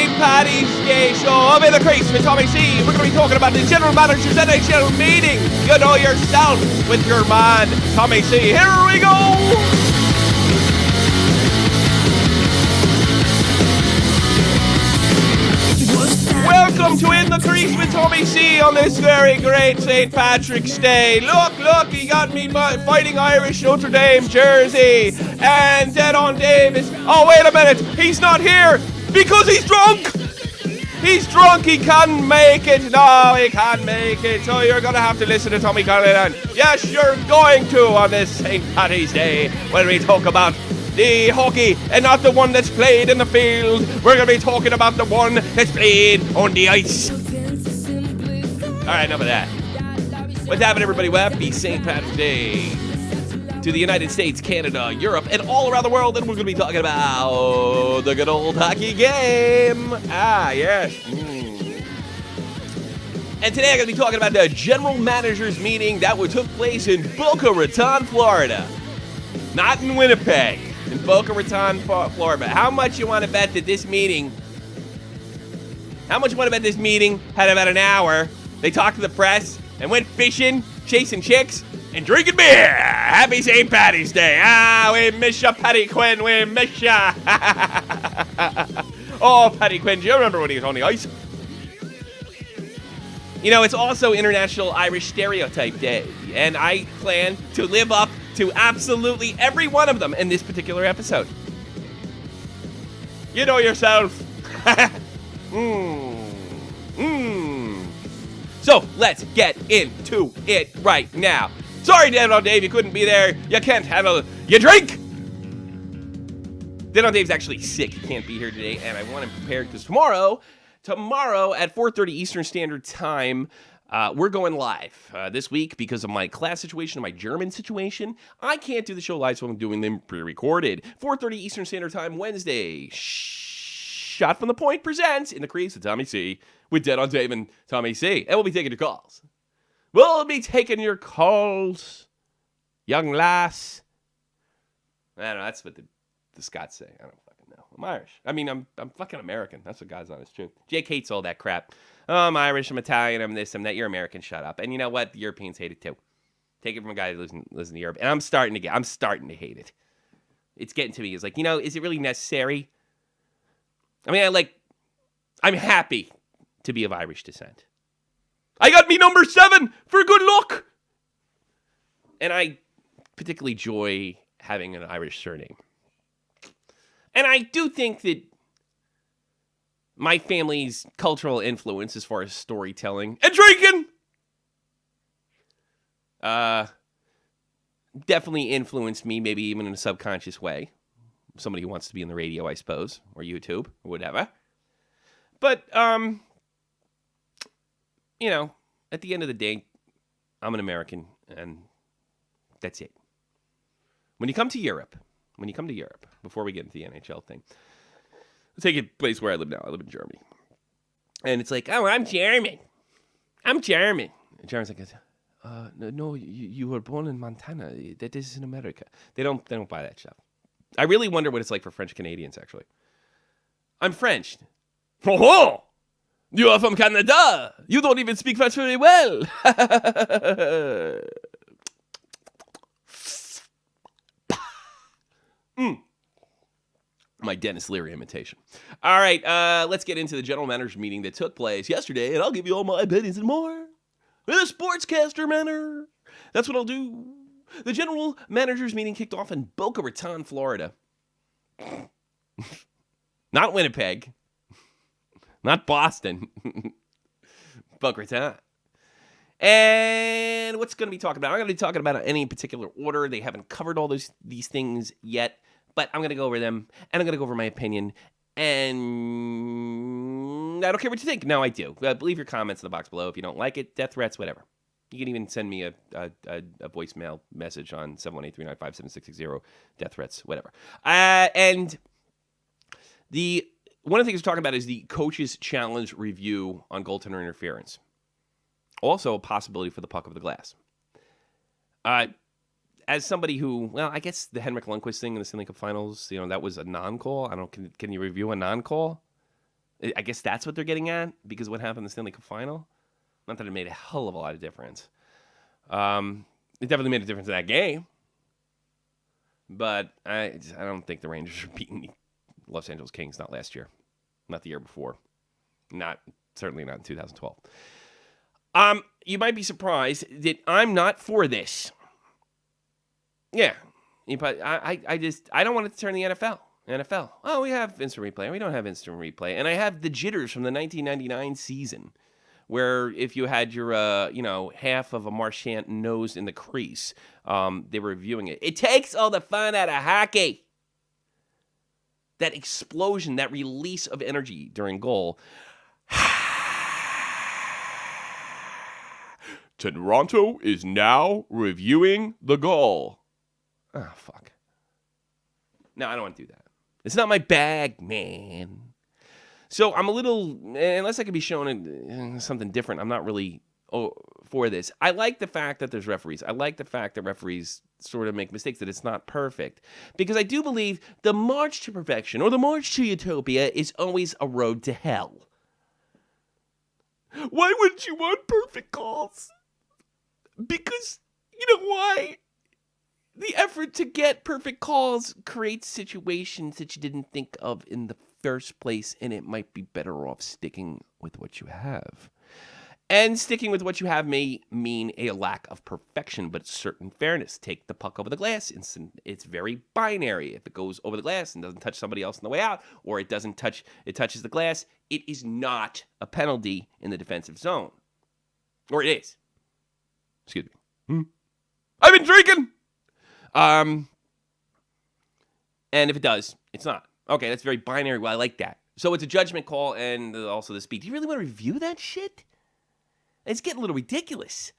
St. Paddy's Day show. I'm in the crease with Tommy C. We're going to be talking about the General Manager's NHL meeting. You know yourself with your man, Tommy C. Here we go. Welcome to In the Crease with Tommy C on this very great St. Patrick's Day. Look, he got me fighting Irish Notre Dame jersey. And Dead on Davis. Oh, wait a minute. He's not here because he's drunk. He's drunk. He can't make it. No, he can't make it. So you're going to have to listen to Tommy Cronin. Yes, you're going to on this St. Paddy's Day when we talk about the hockey, and not the one that's played in the field. We're going to be talking about the one that's played on the ice. Alright, enough of that. What's happening, everybody? Well, happy St. Patrick's Day to the United States, Canada, Europe, and all around the world. And we're going to be talking about the good old hockey game. Ah, yes. And today I'm going to be talking about the General Managers meeting that took place in Boca Raton, Florida. Not in Winnipeg. In Boca Raton, Florida. How much you want to bet that this meeting had about an hour? They talked to the press and went fishing, chasing chicks, and drinking beer. Happy St. Paddy's Day. We miss ya, Pat Quinn. We miss ya. Oh, Pat Quinn, do you remember when he was on the ice? You know, it's also International Irish Stereotype Day, and I plan to live up to absolutely every one of them in this particular episode. You know yourself. So, let's get into it right now. Sorry, Dead on Dave, you couldn't be there. You can't handle your drink. Dead on Dave's actually sick. He can't be here today, and I want him prepared because tomorrow at 4:30 Eastern Standard Time, we're going live this week because of my class situation and my German situation. I can't do the show live, so I'm doing them pre-recorded. 4:30 Eastern Standard Time, Wednesday. Shot from the Point presents In the Crease with Tommy C. with Dead on Dave and Tommy C. And we'll be taking your calls. Young lass. I don't know, that's what the Scots say. I don't fucking know. I'm Irish. I mean, I'm fucking American. That's what God's honest truth. Jake hates all that crap. Oh, I'm Irish, I'm Italian, I'm this, I'm that. You're American, shut up. And you know what? The Europeans hate it too. Take it from a guy who lives in Europe. And I'm starting to hate it. It's getting to me. It's like, you know, is it really necessary? I mean, I'm happy to be of Irish descent. I got me number 7 for good luck. And I particularly enjoy having an Irish surname. And I do think that my family's cultural influence as far as storytelling and drinking definitely influenced me, maybe even in a subconscious way. Somebody who wants to be in the radio, I suppose, or YouTube, or whatever. But, you know, at the end of the day, I'm an American, and that's it. When you come to Europe, before we get into the NHL thing, let's take a place where I live now. I live in Germany. And it's like, oh, I'm German. And German's like, no, you were born in Montana. That is in America. They don't buy that stuff. I really wonder what it's like for French Canadians, actually. I'm French. Oh, you are from Canada. You don't even speak French very well. My Dennis Leary imitation. All right, let's get into the general manager's meeting that took place yesterday, and I'll give you all my opinions and more in a sportscaster manner. That's what I'll do. The general manager's meeting kicked off in Boca Raton, Florida. Not Winnipeg. Not Boston. Boca Raton. And what's going to be talking about? I'm going to be talking about any particular order. They haven't covered all these things yet, but I'm going to go over them, and I'm going to go over my opinion, and I don't care what you think. No, I do. Leave your comments in the box below if you don't like it. Death threats, whatever. You can even send me a voicemail message on 718-395-7660. Death threats, whatever. And one of the things we're talking about is the coach's challenge review on goaltender interference. Also, a possibility for the puck of the glass. As somebody who, well, I guess the Henrik Lundqvist thing in the Stanley Cup Finals, that was a non-call. I don't. Can you review a non-call? I guess that's what they're getting at because of what happened in the Stanley Cup Final. Not that it made a hell of a lot of difference. It definitely made a difference in that game. But I don't think the Rangers are beating the Los Angeles Kings, not last year. Not the year before. Certainly not in 2012. You might be surprised that I'm not for this. Yeah. But I don't want it to turn the NFL. Oh, we have instant replay. We don't have instant replay. And I have the jitters from the 1999 season where if you had your, half of a Marchand nose in the crease, they were reviewing it. It takes all the fun out of hockey. That explosion, that release of energy during goal. Toronto is now reviewing the goal. Oh, fuck. No, I don't want to do that. It's not my bag, man. So I'm a little, unless I could be shown something different, I'm not really for this. I like the fact that there's referees. I like the fact that referees sort of make mistakes, that it's not perfect. Because I do believe the march to perfection or the march to utopia is always a road to hell. Why wouldn't you want perfect calls? Because, you know why? The effort to get perfect calls creates situations that you didn't think of in the first place, and it might be better off sticking with what you have. And sticking with what you have may mean a lack of perfection, but certain fairness. Take the puck over the glass. It's very binary. If it goes over the glass and doesn't touch somebody else on the way out, or it touches the glass, it is not a penalty in the defensive zone. Or it is. Excuse me. I've been drinking! And if it does, it's not. Okay, that's very binary. Well, I like that. So it's a judgment call and also the speed. Do you really want to review that shit? It's getting a little ridiculous.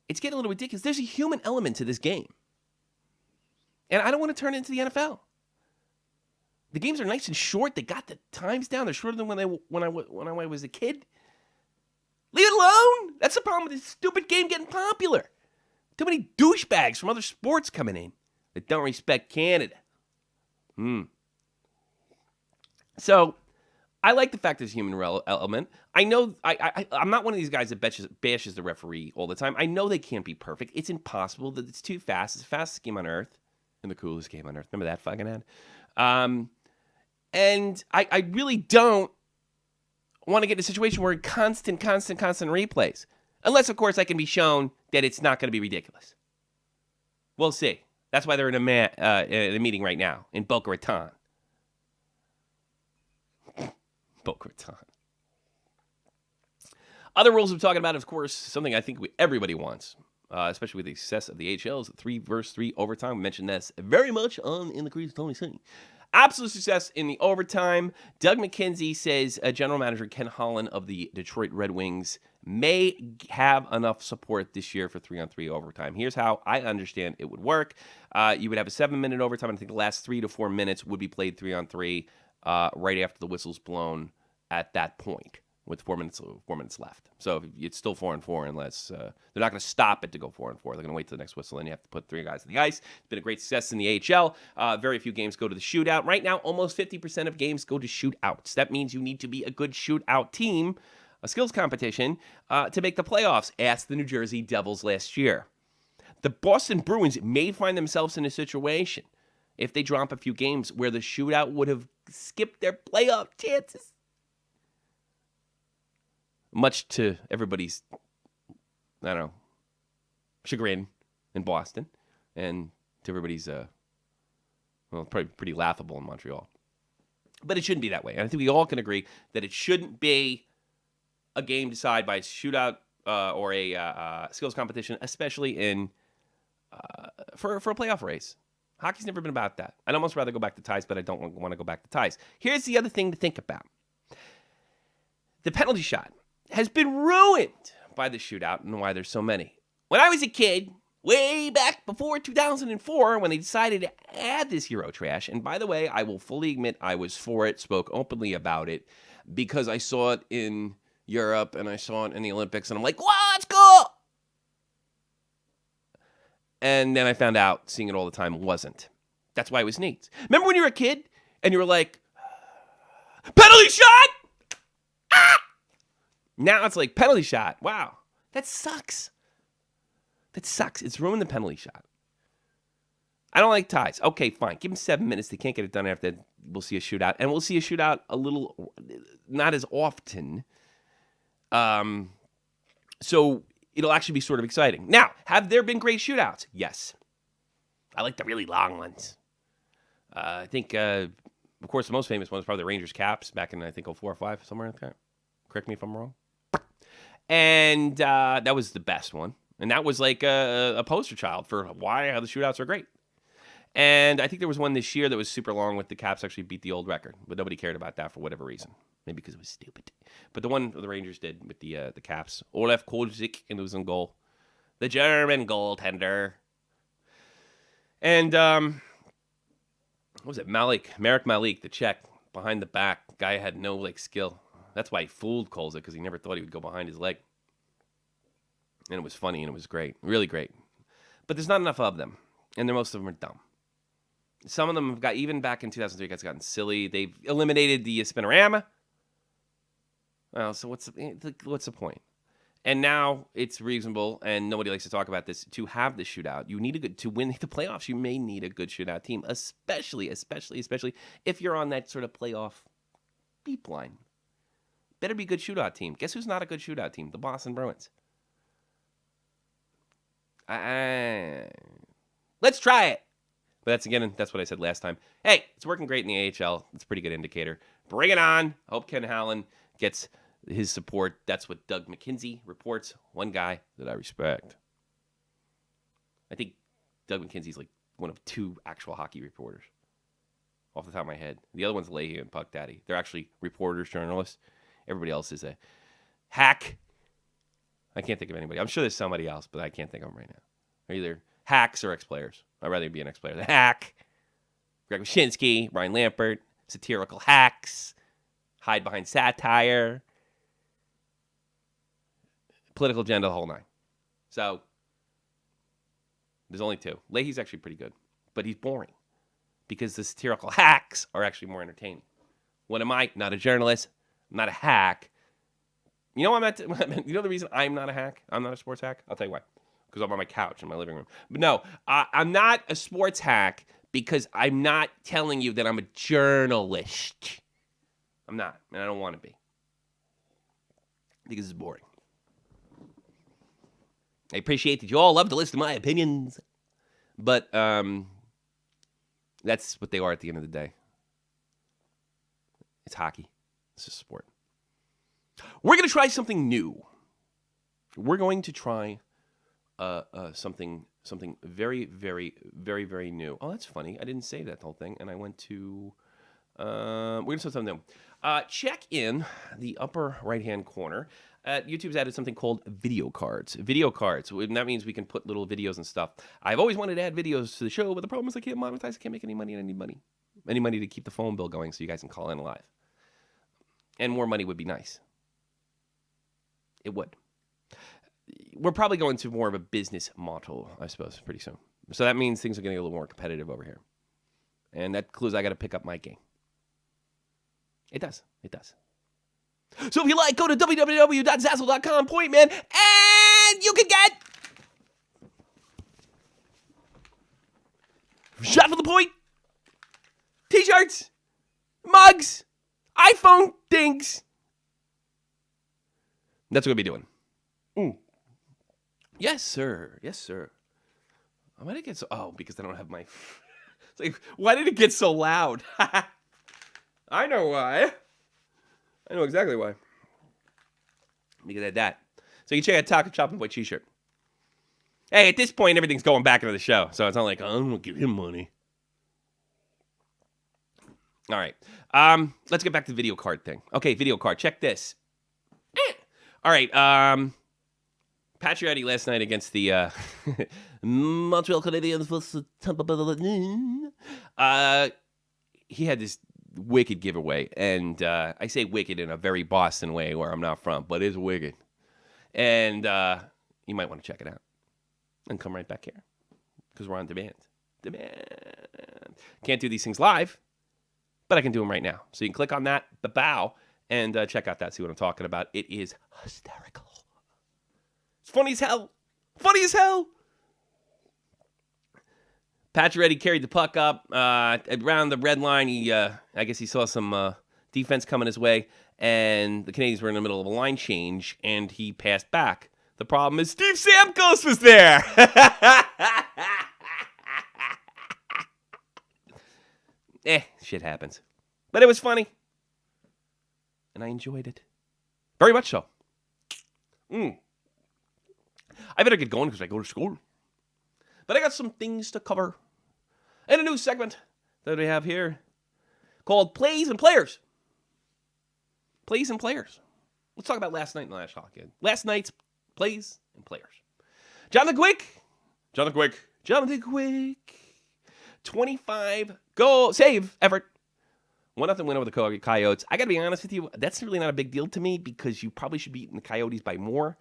There's a human element to this game. And I don't want to turn it into the NFL. The games are nice and short. They got the times down. They're shorter than when I was a kid. Leave it alone. That's the problem with this stupid game getting popular. Too many douchebags from other sports coming in that don't respect Canada. So, I like the fact there's a human element. I know I'm not one of these guys that bashes the referee all the time. I know they can't be perfect. It's impossible. That it's too fast. It's the fastest game on earth and the coolest game on earth. Remember that fucking ad? And I really don't want to get in a situation where constant replays. Unless, of course, I can be shown that it's not going to be ridiculous. We'll see. That's why they're in a meeting right now in Boca Raton. Boca Raton. Other rules we're talking about, of course, something I think everybody wants, especially with the success of the AHL, is the 3-versus-3 overtime. We mentioned this very much on In the Crease with Tony C. Absolute success in the overtime. Doug McKenzie says General Manager Ken Holland of the Detroit Red Wings may have enough support this year for 3-on-3 overtime. Here's how I understand it would work. You would have a 7-minute overtime. I think the last 3 to 4 minutes would be played 3-on-3 right after the whistle's blown at that point with 4 minutes left. So it's still 4-on-4 unless they're not going to stop it to go 4-on-4. They're going to wait till the next whistle, and you have to put 3 guys on the ice. It's been a great success in the AHL. Very few games go to the shootout. Right now, almost 50% of games go to shootouts. That means you need to be a good shootout team, a skills competition, to make the playoffs. Ask the New Jersey Devils last year. The Boston Bruins may find themselves in a situation if they drop a few games where the shootout would have skipped their playoff chances. Much to everybody's, chagrin in Boston, and to everybody's, probably pretty laughable in Montreal. But it shouldn't be that way. And I think we all can agree that it shouldn't be a game decided by a shootout or a skills competition, especially for a playoff race. Hockey's never been about that. I'd almost rather go back to ties, but I don't want to go back to ties. Here's the other thing to think about. The penalty shot has been ruined by the shootout and why there's so many. When I was a kid, way back before 2004, when they decided to add this Euro trash, and by the way, I will fully admit I was for it, spoke openly about it, because I saw it in Europe and I saw it in the Olympics, and I'm like, wow, it's cool! And then I found out seeing it all the time wasn't. That's why it was neat. Remember when you were a kid and you were like, Penalty shot! Ah! Now it's like penalty shot. Wow. That sucks. It's ruined the penalty shot. I don't like ties. Okay, fine. Give them 7 minutes. They can't get it done after that. We'll see a shootout. And we'll see a shootout a little, not as often. So it'll actually be sort of exciting. Now, have there been great shootouts? Yes. I like the really long ones. I think, of course, the most famous one is probably the Rangers Caps back in, I think, 04 or 05, somewhere like that. Correct me if I'm wrong. And that was the best one. And that was like a poster child for how the shootouts are great. And I think there was one this year that was super long with the Caps actually beat the old record. But nobody cared about that for whatever reason. Maybe because it was stupid. But the one the Rangers did with the Caps, Olaf Kolzig, and it was in goal. The German goaltender. And what was it? Marek Malik, the Czech, behind the back. Guy had no skill. That's why he fooled Kolzig, because he never thought he would go behind his leg. And it was funny and it was great. Really great. But there's not enough of them. And most of them are dumb. Some of them have got, even back in 2003, guys gotten silly. They've eliminated the spinorama. Well, so what's the point? And now it's reasonable, and nobody likes to talk about this, to have the shootout. You need to win the playoffs, you may need a good shootout team, especially if you're on that sort of playoff beep line. Better be a good shootout team. Guess who's not a good shootout team? The Boston Bruins. Let's try it. But that's what I said last time. Hey, it's working great in the AHL. It's a pretty good indicator. Bring it on. I hope Ken Howland gets his support. That's what Doug McKenzie reports. One guy that I respect. I think Doug McKenzie's like one of 2 actual hockey reporters off the top of my head. The other one's Leahy and Puck Daddy. They're actually reporters, journalists. Everybody else is a hack. I can't think of anybody. I'm sure there's somebody else, but I can't think of them right now. They're either hacks or ex-players. I'd rather be an ex-player than hack. Greg Wyshynski, Brian Lampert, satirical hacks, hide behind satire, political agenda, the whole nine. So, there's only 2. Leahy's actually pretty good, but he's boring because the satirical hacks are actually more entertaining. What am I? Not a journalist. I'm not a hack. You know what you know the reason I'm not a hack? I'm not a sports hack? I'll tell you why. Because I'm on my couch in my living room. But no, I'm not a sports hack because I'm not telling you that I'm a journalist. I'm not, and I don't want to be. Because it's boring. I appreciate that you all love to listen to my opinions. But that's what they are at the end of the day. It's hockey. It's just sport. We're going to try something new. We're going to try something very, very, very, very new. Oh, that's funny. I didn't say that whole thing, and I went to... we're going to start something new. Check in the upper right-hand corner. YouTube's added something called video cards. Video cards. And that means we can put little videos and stuff. I've always wanted to add videos to the show, but the problem is I can't monetize. I can't make any money, and I need money. Any money to keep the phone bill going so you guys can call in live. And more money would be nice. It would. We're probably going to more of a business model, I suppose, pretty soon. So that means things are getting a little more competitive over here. And that clues I got to pick up my game. It does. So if you like, go to www.zazzle.com, point man, and you can get Shot from the Point, t-shirts, mugs, iPhone things. That's what we'll be doing. Yes, sir. Why did it get so... Oh, because I don't have my... It's like, why did it get so loud? I know why. I know exactly why. Because of that. So you check out Taco Chop and Boy t-shirt. Hey, at this point, everything's going back into the show. So it's not like, I'm going to give him money. All right. Let's get back to the video card thing. Okay, video card. Check this. All right. Patriotti last night against the Montreal Canadiens versus Tampa Bay. He had this wicked giveaway, and I say wicked in a very Boston way where I'm not from, but it's wicked. And you might want to check it out and come right back here because we're on demand. Can't do these things live, but I can do them right now. So you can click on that, the bow, and check out that, see what I'm talking about. It is hysterical. It's funny as hell. Funny as hell. Pacioretty carried the puck up around the red line. I guess he saw some defense coming his way, and the Canadians were in the middle of a line change, and he passed back. The problem is Steve Stamkos was there. Shit happens. But it was funny, and I enjoyed it. Very much so. I better get going because I go to school. But I got some things to cover. And a new segment that we have here called Plays and Players. Plays and Players. Let's talk about last night in the last hockey. Last night's Plays and Players. Jonathan Quick. 25 goal save effort. 1-0 win over the Coyotes. I got to be honest with you, that's really not a big deal to me because you probably should be beating the Coyotes by more.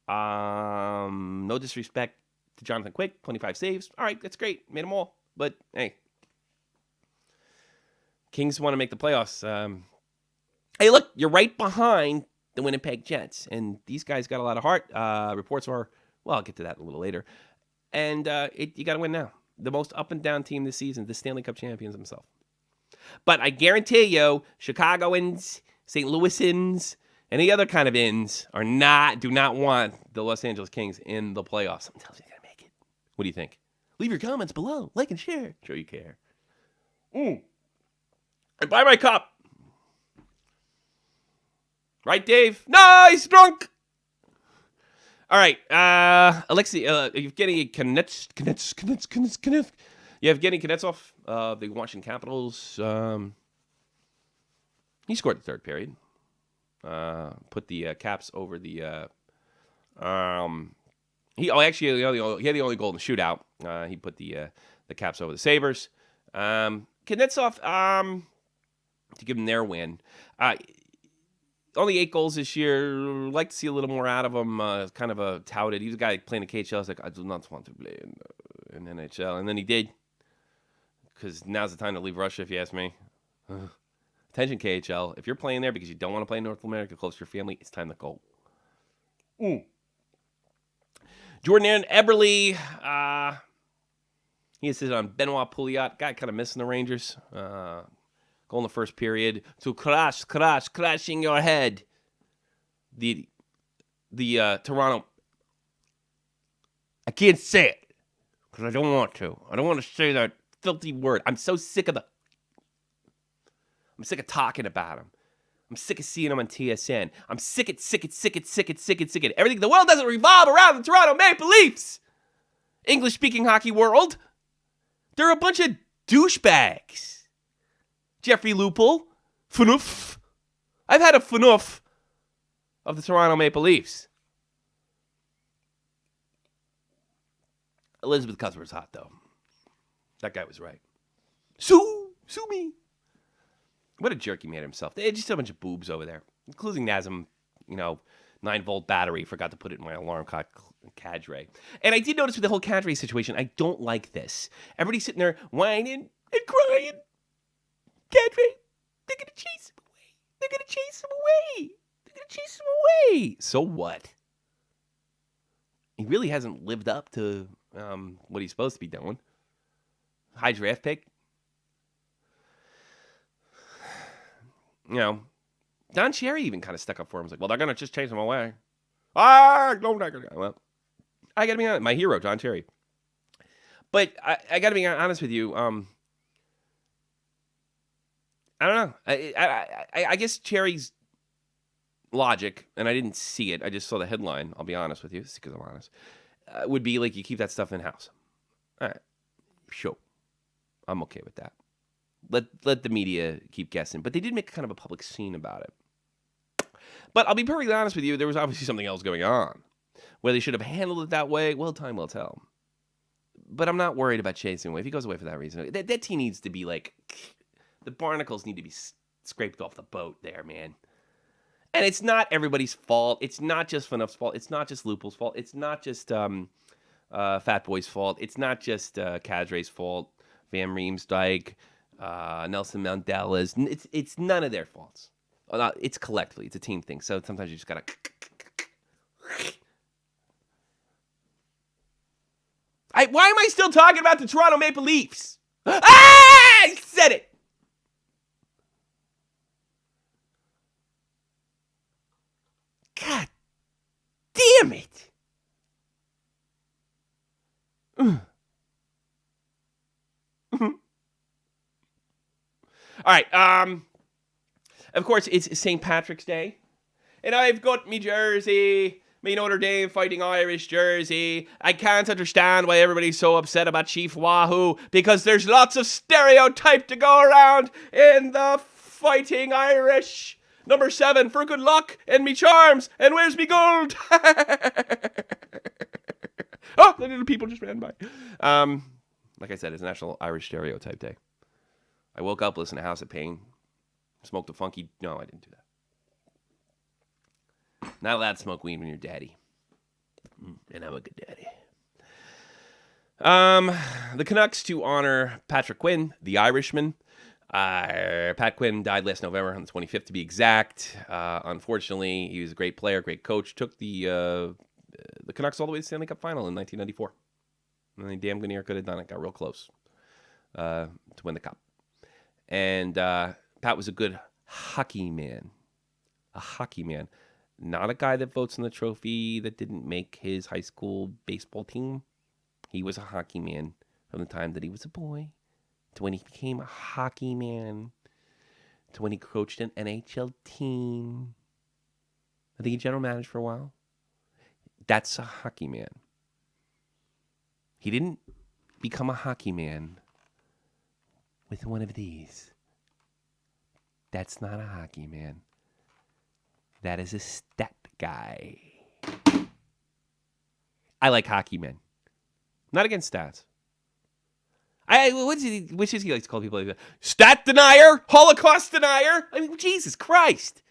No disrespect to Jonathan Quick, 25 saves. All right, that's great. Made them all. But, hey. Kings want to make the playoffs. Hey, look, you're right behind the Winnipeg Jets. And these guys got a lot of heart. Reports are, well, I'll get to that a little later. And you got to win now. The most up and down team this season, the Stanley Cup champions themselves. But I guarantee you, Chicagoans, St. Louisans, any other kind of ins do not want the Los Angeles Kings in the playoffs. I'm telling you, they're going to make it. What do you think? Leave your comments below. Like and share. Sure you care. And buy my cup. Right, Dave? No, he's drunk. All right. Alexei, Evgeny Konetsov. You have Evgeny Konetsov of the Washington Capitals. He scored the third period. Put the Caps over the. He had the only goal in the shootout. He put the Caps over the Sabres. Konetsov, to give them their win. Only 8 goals this year. Like to see a little more out of him. Kind of a touted. He was a guy playing the KHL. I was like, I do not want to play in NHL. And then he did. Because now's the time to leave Russia, if you ask me. Attention, KHL. If you're playing there because you don't want to play in North America close to your family, it's time to go. Jordan Eberle. He assisted on Benoit Pouliot. Guy kind of missing the Rangers. Goal in the first period to crashing your head. The Toronto. I can't say it because I don't want to. I don't want to say that filthy word. I'm so sick of I'm sick of talking about him. I'm sick of seeing him on TSN. I'm sick of everything. The world doesn't revolve around the Toronto Maple Leafs. English-speaking hockey world. They're a bunch of douchebags. Jeffrey Lupul. Fanoof. I've had a fanoof of the Toronto Maple Leafs. Elizabeth Cuthbert's hot, though. That guy was right. Sue me. What a jerk he made himself. They had just a bunch of boobs over there, including Nazem, 9-volt battery. Forgot to put it in my alarm cadre. And I did notice with the whole cadre situation, I don't like this. Everybody's sitting there whining and crying. Cadre, they're going to chase him away. So what? He really hasn't lived up to what he's supposed to be doing. High draft pick. Don Cherry even kind of stuck up for him. He's like, well, they're going to just chase him away. Well, I got to be honest. My hero, Don Cherry. But I got to be honest with you. I don't know. I guess Cherry's logic, and I didn't see it. I just saw the headline. I'll be honest with you, because I'm honest. Would be like you keep that stuff in-house. All right. Sure. I'm okay with that. Let the media keep guessing. But they did make kind of a public scene about it. But I'll be perfectly honest with you, there was obviously something else going on. Whether they should have handled it that way, well, time will tell. But I'm not worried about chasing away. If he goes away for that reason, that team needs to be like, the barnacles need to be scraped off the boat there, man. And it's not everybody's fault. It's not just Fanuff's fault. It's not just Lupul's fault. It's not just Fat Boy's fault. It's not just Kadre's fault. Van Riemsdyk, Nelson Mandela's. It's none of their faults. It's collectively. It's a team thing. So sometimes you just gotta. Why am I still talking about the Toronto Maple Leafs? I said it. God damn it. All right. Of course, it's St. Patrick's Day. And I've got me jersey, me Notre Dame Fighting Irish jersey. I can't understand why everybody's so upset about Chief Wahoo, because there's lots of stereotype to go around in the Fighting Irish. Number 7 for good luck and me charms. And where's me gold? Oh, the people just ran by. Like I said, it's National Irish Stereotype Day. I woke up, listened to House of Pain, smoked a funky... No, I didn't do that. Not allowed to smoke weed when you're daddy. And I'm a good daddy. The Canucks, to honor Patrick Quinn, the Irishman. Pat Quinn died last November on the 25th to be exact. Unfortunately, he was a great player, great coach. Took the Canucks all the way to the Stanley Cup Final in 1994. And they damn good near could have done it. Got real close to win the cup. And Pat was a good hockey man. A hockey man. Not a guy that votes on the trophy, that didn't make his high school baseball team. He was a hockey man from the time that he was a boy to when he became a hockey man to when he coached an NHL team. I think he general managed for a while. That's a hockey man. He didn't become a hockey man with one of these. That's not a hockey man. That is a stat guy. I like hockey men. Not against stats. Which is he likes to call people like that? Stat denier? Holocaust denier? I mean, Jesus Christ.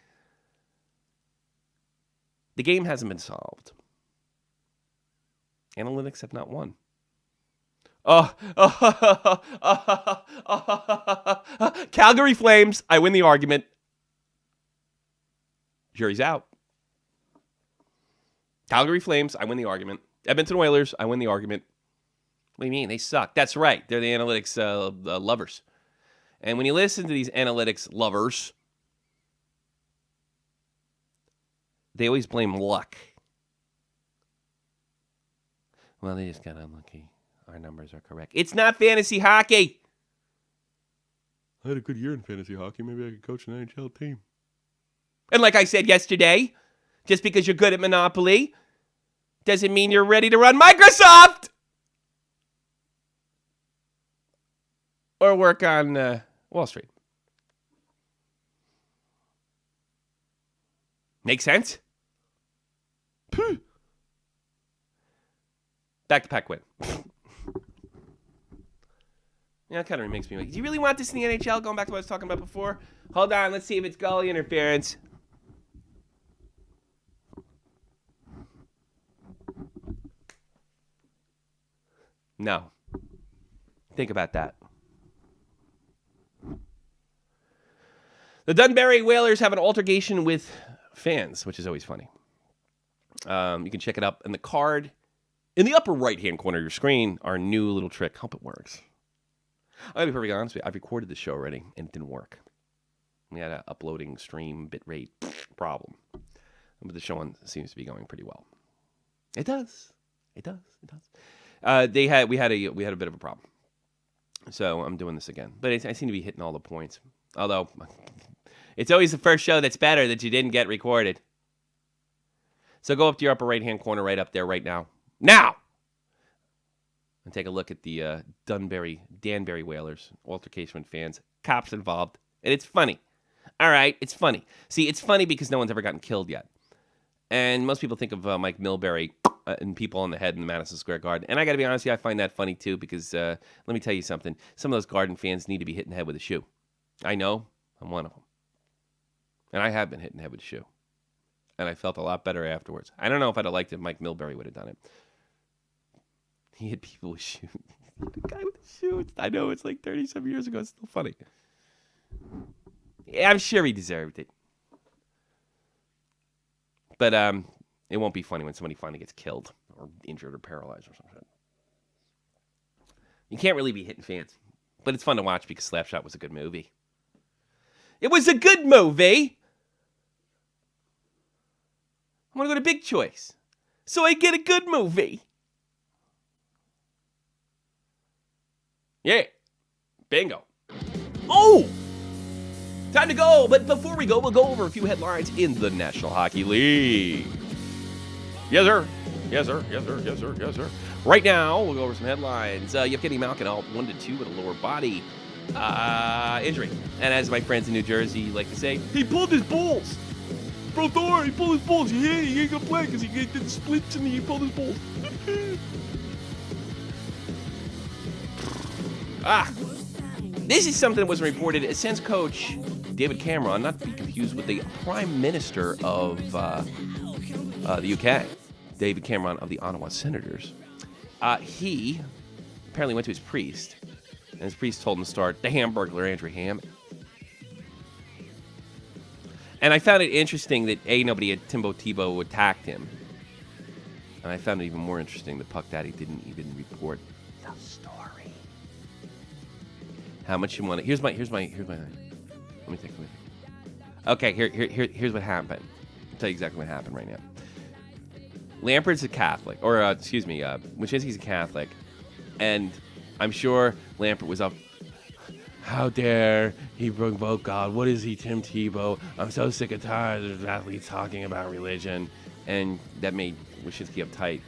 The game hasn't been solved. Analytics have not won. Calgary Flames, I win the argument. Jury's out. Calgary Flames, I win the argument. Edmonton Oilers, I win the argument. What do you mean? They suck. That's right. They're the analytics lovers. And when you listen to these analytics lovers, they always blame luck. Well, they just got unlucky. Our numbers are correct. It's not fantasy hockey. I had a good year in fantasy hockey. Maybe I could coach an NHL team. And like I said yesterday, just because you're good at Monopoly doesn't mean you're ready to run Microsoft or work on Wall Street. Make sense? Back to Pat Quinn. Yeah, it kind of makes me like, do you really want this in the NHL? Going back to what I was talking about before. Hold on, let's see if it's goalie interference. No. Think about that. The Dunbarry Whalers have an altercation with fans, which is always funny. You can check it up in the card. In the upper right-hand corner of your screen, our new little trick. Hope it works. I'm going to be perfectly honest with you. I've recorded this show already, and it didn't work. We had an uploading stream bitrate problem. But the show seems to be going pretty well. It does. It does. It does. We had a bit of a problem. So I'm doing this again. But I seem to be hitting all the points. Although, it's always the first show that's better that you didn't get recorded. So go up to your upper right-hand corner right up there right now. Now! And take a look at the Danbury Whalers, altercation with fans, cops involved. And it's funny. All right, it's funny. See, it's funny because no one's ever gotten killed yet. And most people think of Mike Milbury and people on the head in the Madison Square Garden. And I got to be honest with you, I find that funny too because let me tell you something. Some of those Garden fans need to be hit in the head with a shoe. I know. I'm one of them. And I have been hit in the head with a shoe. And I felt a lot better afterwards. I don't know if I'd have liked it if Mike Milbury would have done it. He hit people with shoes. The guy with the shoes. I know it's like 30-some years ago. It's still funny. Yeah, I'm sure he deserved it. But it won't be funny when somebody finally gets killed or injured or paralyzed or something. You can't really be hitting fans. But it's fun to watch because Slapshot was a good movie. It was a good movie. I want to go to Big Choice. So I get a good movie. Yeah. Bingo. Oh! Time to go. But before we go, we'll go over a few headlines in the National Hockey League. Yes, sir. Yes, sir. Yes, sir. Yes, sir. Yes, sir. Right now, we'll go over some headlines. Yevgeny Malkin out 1-2 with a lower body injury. And as my friends in New Jersey like to say, he pulled his balls. Bro, Thor, he pulled his balls. Yeah, he ain't gonna play because he did the splits and he pulled his balls. This is something that was reported. It sends coach David Cameron, not to be confused with the Prime Minister of the UK, David Cameron of the Ottawa Senators. He apparently went to his priest, and his priest told him to start the Hamburglar Andrew Hammond. And I found it interesting that nobody at Timbo Tebow attacked him, and I found it even more interesting that Puck Daddy didn't even report the story. How much you want to? Here's my. Let me think. Okay, here's what happened. I'll tell you exactly what happened right now. Lampert's a Catholic, or Wyshynski's a Catholic, and I'm sure Lampert was up. How dare he provoke God? What is he, Tim Tebow? I'm so sick and tired of athletes talking about religion, and that made Wyshynski uptight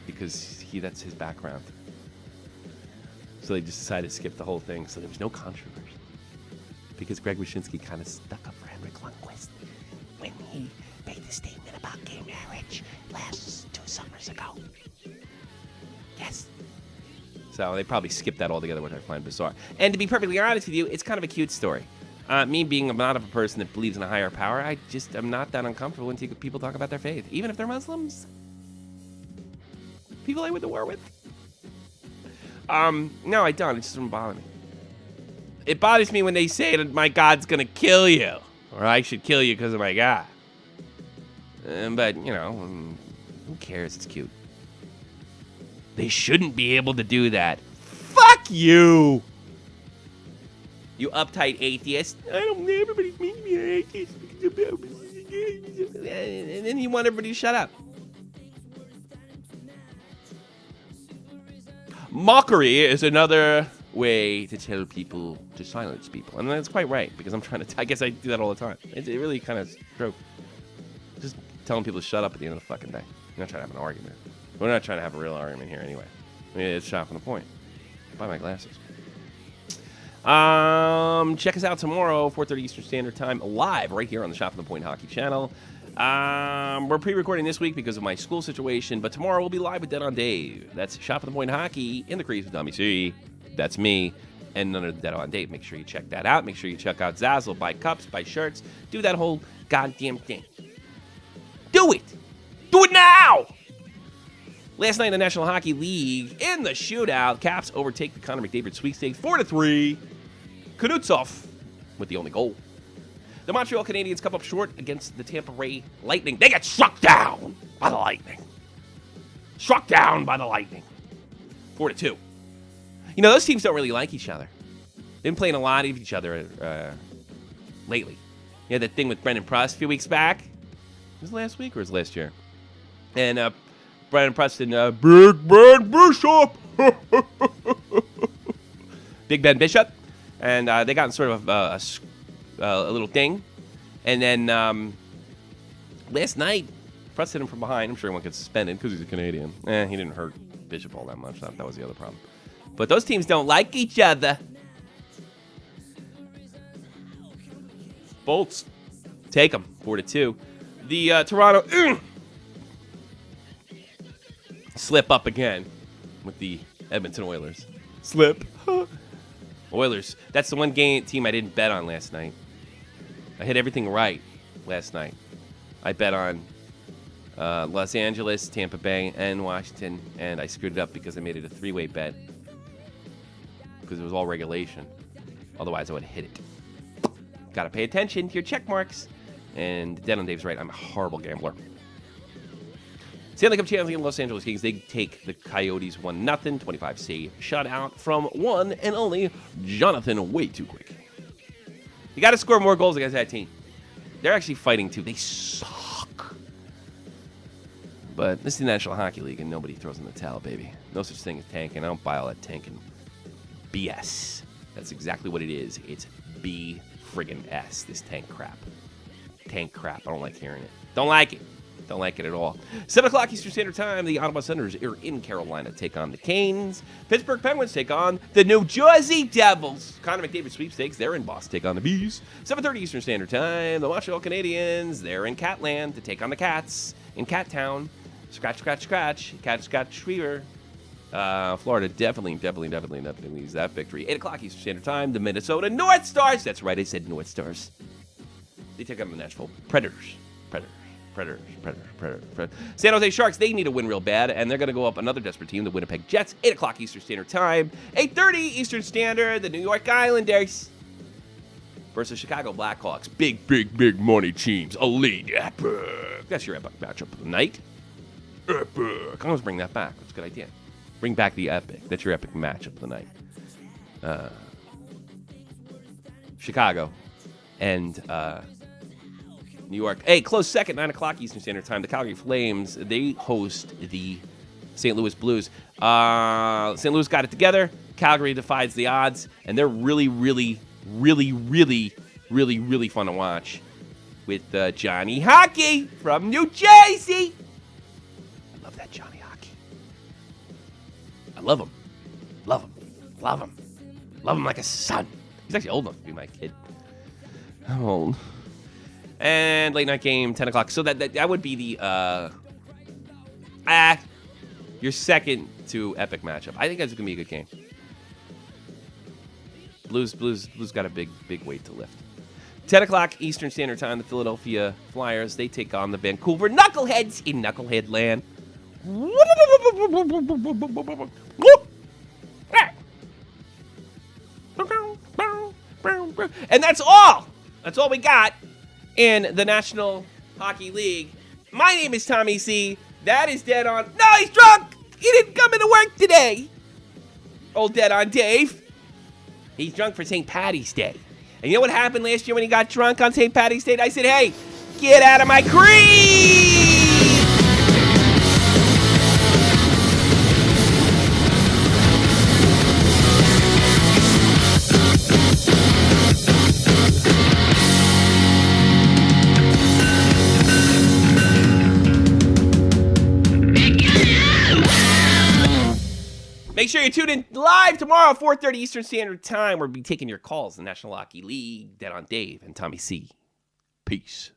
because that's his background. So they just decided to skip the whole thing, so there was no controversy because Greg Wyshynski kind of stuck up for Henrik Lundqvist when he made the statement about gay marriage last 2 summers ago. Yes. So they probably skipped that altogether, which I find bizarre. And to be perfectly honest with you, it's kind of a cute story. Me being not of a person that believes in a higher power, I just am not that uncomfortable when people talk about their faith, even if they're Muslims. People I went to war with. No, I don't. It just doesn't bother me. It bothers me when they say that my God's gonna kill you, or I should kill you because of my God. But, who cares? It's cute. They shouldn't be able to do that. Fuck you! You uptight atheist. I don't know, everybody's making me an atheist. And then you want everybody to shut up. Mockery is another way to tell people to silence people. And that's quite right, because I'm trying to... I guess I do that all the time. It really kind of true. Just telling people to shut up at the end of the fucking day. We're not trying to have an argument. We're not trying to have a real argument here anyway. I mean, it's shot from the point. Buy my glasses. Check us out tomorrow, 4:30 Eastern Standard Time, live right here on the Shot from the Point Hockey channel. We're pre-recording this week because of my school situation, but tomorrow we'll be live with Dead on Dave. That's Shot from the Point Hockey in the crease with Tommy C. That's me, and none of the Dead on Dave. Make sure you check that out. Make sure you check out Zazzle. Buy cups, buy shirts. Do that whole goddamn thing. Do it! Do it now! Last night in the National Hockey League, in the shootout, Caps overtake the Connor McDavid sweepstakes 4-3. Kuznetsov with the only goal. The Montreal Canadiens come up short against the Tampa Bay Lightning. They get struck down by the Lightning. Struck down by the Lightning. 4-2. Those teams don't really like each other. They've been playing a lot of each other lately. You had that thing with Brendan Prust a few weeks back. Was it last week or was it last year? And Brendan Preston, Big Ben Bishop. Big Ben Bishop. And they got in sort of a little thing. And then last night, Preston hit him from behind. I'm sure he won't get suspended because he's a Canadian. He didn't hurt Bishop all that much. That was the other problem. But those teams don't like each other. Bolts. Take them. 4-2. The Toronto... slip up again with the Edmonton Oilers. Slip. Oilers. That's the one team I didn't bet on last night. I hit everything right last night. I bet on Los Angeles, Tampa Bay, and Washington, and I screwed it up because I made it a 3-way bet. because it was all regulation. Otherwise, I would have hit it. Got to pay attention to your check marks. And Dead on Dave's right. I'm a horrible gambler. Stanley Cup champions Los Angeles Kings. They take the Coyotes 1-0. 25 save shutout from one and only Jonathan way too quick. You got to score more goals against that team. They're actually fighting too. They suck. But this is the National Hockey League and nobody throws in the towel, baby. No such thing as tanking. I don't buy all that tanking BS. That's exactly what it is. It's B friggin' S, this tank crap. Tank crap. I don't like hearing it. Don't like it. Don't like it at all. 7 o'clock Eastern Standard Time, the Ottawa Senators are in Carolina take on the Canes. Pittsburgh Penguins take on the New Jersey Devils. Connor McDavid sweepstakes, they're in Boston, take on the Bees. 7:30 Eastern Standard Time, the Montreal Canadiens, they're in Catland to take on the Cats in Cat Town. Scratch, scratch, scratch. Cat, scratch, fever. Florida definitely needs that victory. 8 o'clock Eastern Standard Time, the Minnesota North Stars. That's right, I said North Stars. They take on the Nashville Predators. San Jose Sharks, they need a win real bad, and they're going to go up another desperate team, the Winnipeg Jets. 8 o'clock Eastern Standard Time. 8:30 Eastern Standard, the New York Islanders versus Chicago Blackhawks. Big money teams. Elite. Epic. That's your epic matchup of the night. Epic. I can always bring that back. That's a good idea. Bring back the epic. That's your epic matchup of the night. Chicago and New York. Hey, close second, 9 o'clock Eastern Standard Time. The Calgary Flames, they host the St. Louis Blues. St. Louis got it together. Calgary defies the odds, and they're really fun to watch with Johnny Hockey from New Jersey. I love that Johnny Hockey. I love him. Love him like a son. He's actually old enough to be my kid. I'm old. And late night game, 10 o'clock. So that would be the your second to epic matchup. I think that's gonna be a good game. Blues got a big weight to lift. 10 o'clock Eastern Standard Time, the Philadelphia Flyers, they take on the Vancouver Knuckleheads in Knucklehead Land. And that's all. That's all we got in the National Hockey League. My name is Tommy C. That is Dead On. No, he's drunk. He didn't come into work today. Old Dead On Dave. He's drunk for St. Patty's Day. And you know what happened last year when he got drunk on St. Patty's Day? I said, hey, get out of my cream. Make sure you tune in live tomorrow, 4:30 Eastern Standard Time. We'll be taking your calls in the National Hockey League. Dead on Dave and Tommy C. Peace.